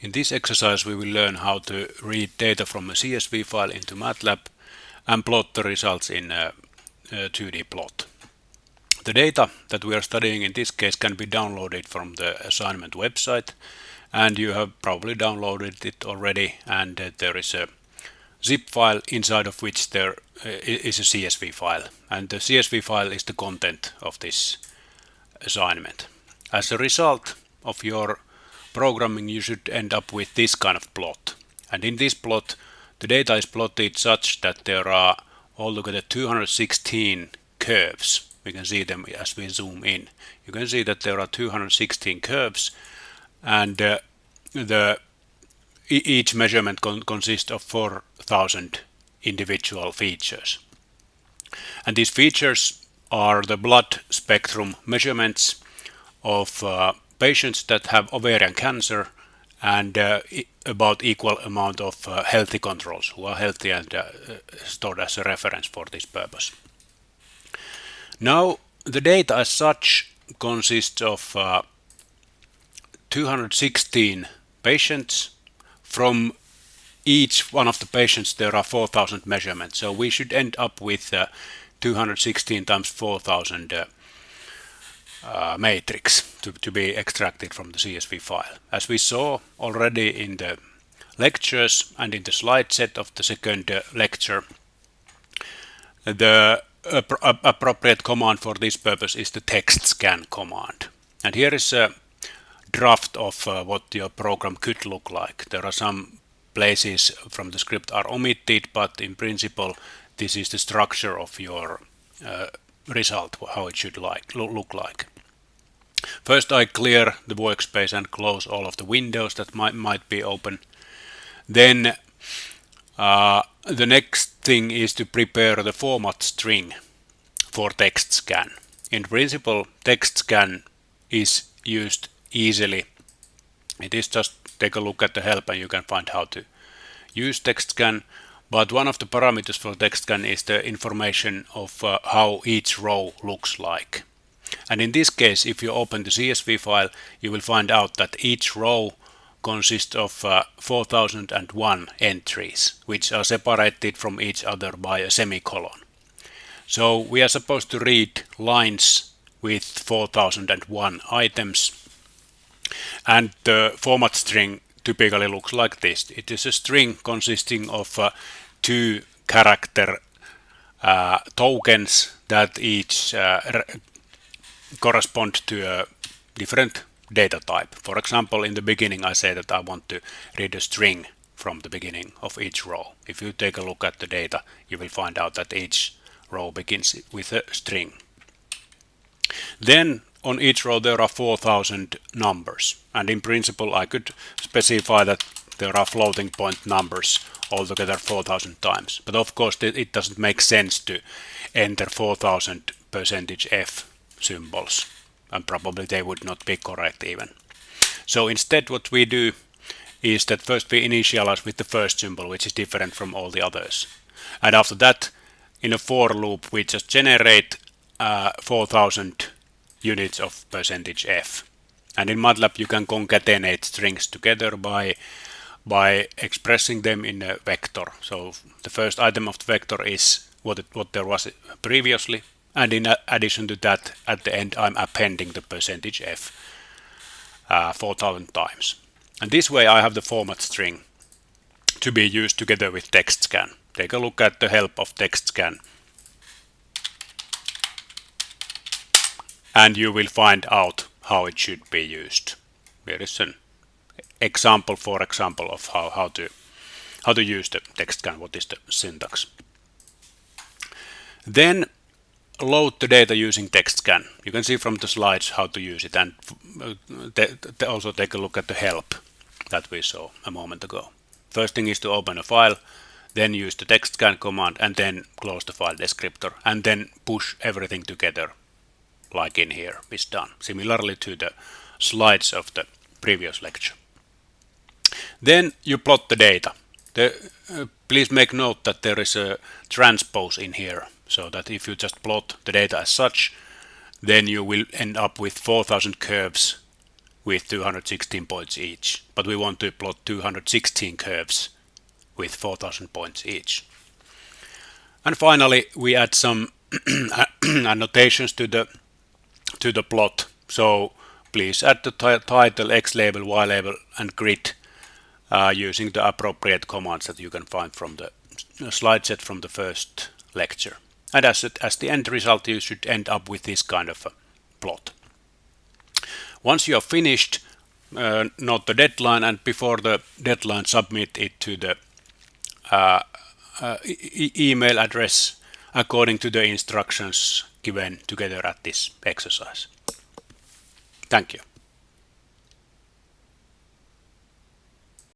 In this exercise we will learn how to read data from a CSV file into Matlab and plot the results in a 2D plot. The data that we are studying in this case can be downloaded from the assignment website, and you have probably downloaded it already, and there is a zip file inside of which there is a CSV file, and the CSV file is the content of this assignment. As a result of your programming, you should end up with this kind of plot, and in this plot the data is plotted such that there are altogether 216 curves. We can see them as we zoom in. You can see that there are 216 curves, and each measurement consists of 4,000 individual features. And these features are the blood spectrum measurements of patients that have ovarian cancer and about equal amount of healthy controls who are healthy and stored as a reference for this purpose. Now, the data as such consists of 216 patients. From each one of the patients there are 4,000 measurements, so we should end up with 216 times 4,000 matrix to be extracted from the CSV file. As we saw already in the lectures and in the slide set of the second lecture, the appropriate command for this purpose is the textscan command. And here is a draft of what your program could look like. There are some places from the script are omitted, but in principle this is the structure of your result, how it should look like. First I clear the workspace and close all of the windows that might be open. Then the next thing is to prepare the format string for textscan. In principle, textscan is used easily. It is just take a look at the help and you can find how to use textscan. But one of the parameters for textscan is the information of how each row looks like. And in this case, if you open the CSV file, you will find out that each row consists of 4001 entries, which are separated from each other by a semicolon. So we are supposed to read lines with 4001 items, and the format string typically looks like this. It is a string consisting of 2 character tokens that each correspond to a different data type. For example, in the beginning I say that I want to read a string from the beginning of each row. If you take a look at the data, you will find out that each row begins with a string. Then on each row there are 4,000 numbers, and in principle I could specify that there are floating point numbers altogether 4,000 times. But of course it doesn't make sense to enter 4,000 %f symbols, and probably they would not be correct even. So instead what we do is that first we initialize with the first symbol, which is different from all the others. And after that, in a for loop, we just generate 4,000 units of %f. And in Matlab you can concatenate strings together by expressing them in a vector. So the first item of the vector is what there was previously, and in addition to that, at the end I'm appending the %f 4,000 times. And this way I have the format string to be used together with textscan. Take a look at the help of textscan, and you will find out how it should be used. There is an example, for example, of how to use the textscan, what is the syntax. Then load the data using textscan. You can see from the slides how to use it, and also take a look at the help that we saw a moment ago. First thing is to open a file, then use the textscan command, and then close the file descriptor, and then push everything together like in here is done, similarly to the slides of the previous lecture. Then you plot the data. Please make note that there is a transpose in here, so that if you just plot the data as such, then you will end up with 4,000 curves with 216 points each, but we want to plot 216 curves with 4000 points each. And finally, we add some annotations to the plot. So please add the title, X label, Y label, and grid using the appropriate commands that you can find from the slide set from the first lecture. And as the end result, you should end up with this kind of a plot. Once you are finished, note the deadline, and before the deadline, submit it to the email address according to the instructions given together at this exercise. Thank you.